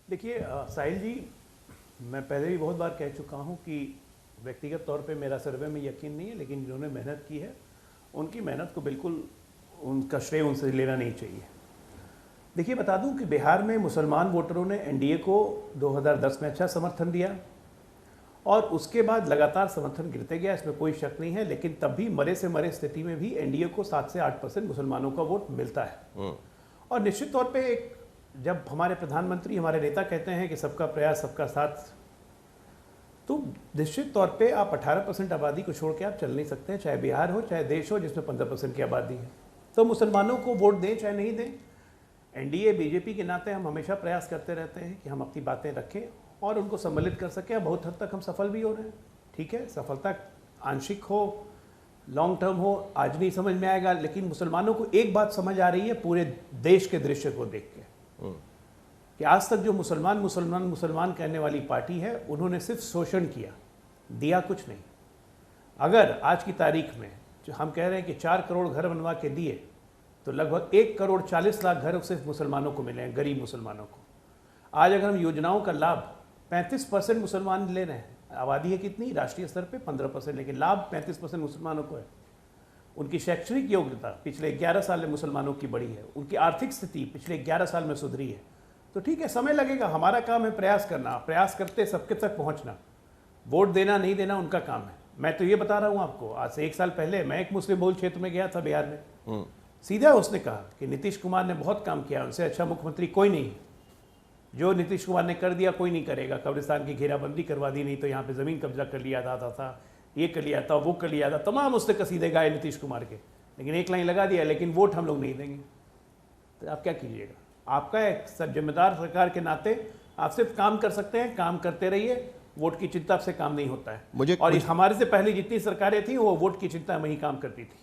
देखिए साहिल जी, मैं पहले भी बहुत बार कह चुका हूं कि व्यक्तिगत तौर पे मेरा सर्वे में यकीन नहीं है, लेकिन जिन्होंने मेहनत की है उनकी मेहनत को बिल्कुल उनका श्रेय उनसे लेना नहीं चाहिए। देखिए बता दूं कि बिहार में मुसलमान वोटरों ने एनडीए को 2010 में अच्छा समर्थन दिया और उसके बाद लगातार समर्थन गिरते गया, इसमें कोई शक नहीं है। लेकिन तब भी मरे से मरे स्थिति में भी एनडीए को 7 से 8% मुसलमानों का वोट मिलता है। और निश्चित तौर पे एक जब हमारे प्रधानमंत्री हमारे नेता कहते हैं कि सबका प्रयास सबका साथ, तो निश्चित तौर पे आप 18% आबादी को छोड़ के आप चल नहीं सकते हैं, चाहे बिहार हो चाहे देश हो जिसमें 15% की आबादी है। तो मुसलमानों को वोट दें चाहे नहीं दें, एनडीए बीजेपी के नाते हम हमेशा प्रयास करते रहते हैं कि हम अपनी बातें रखें और उनको सम्मिलित कर सकें। बहुत हद तक हम सफल भी हो रहे हैं। ठीक है, सफलता आंशिक हो लॉन्ग टर्म हो आज नहीं समझ में आएगा, लेकिन मुसलमानों को एक बात समझ आ रही है पूरे देश के दृश्य को देख के कि आज तक जो मुसलमान मुसलमान मुसलमान कहने वाली पार्टी है उन्होंने सिर्फ शोषण किया, दिया कुछ नहीं। अगर आज की तारीख में जो हम कह रहे हैं कि 4 करोड़ घर बनवा के दिए, तो लगभग 1 करोड़ 40 लाख घर सिर्फ मुसलमानों को मिले हैं, गरीब मुसलमानों को। आज अगर हम योजनाओं का लाभ 35% मुसलमान ले रहे हैं, आबादी है कितनी राष्ट्रीय स्तर पे 15%, लेकिन लाभ 35% मुसलमानों को है। उनकी शैक्षणिक योग्यता पिछले 11 साल में मुसलमानों की बढ़ी है, उनकी आर्थिक स्थिति पिछले 11 साल में सुधरी है। तो ठीक है, समय लगेगा, हमारा काम है प्रयास करना, प्रयास करते सबके तक पहुंचना। वोट देना नहीं देना उनका काम है। मैं तो ये बता रहा हूं आपको, आज से 1 साल पहले मैं एक मुस्लिम बहुल क्षेत्र में गया था बिहार में, सीधा उसने कहा कि नीतीश कुमार ने बहुत काम किया, उनसे अच्छा मुख्यमंत्री कोई नहीं है। जो नीतीश कुमार ने कर दिया कोई नहीं करेगा। कब्रिस्तान की घेराबंदी करवा दी, नहीं तो यहाँ पे ज़मीन कब्जा कर लिया था, ये कर लिया था, वो कर लिया था, तमाम उसने कसीदे गाए नीतीश कुमार के, लेकिन एक लाइन लगा दिया, लेकिन वोट हम लोग नहीं देंगे। तो आप क्या कीजिएगा? आपका एक सब जिम्मेदार सरकार के नाते आप सिर्फ काम कर सकते हैं, काम करते रहिए। वोट की चिंता से काम नहीं होता है। और हमारे से पहले जितनी सरकारें थी वो वोट की चिंता में ही काम करती थी।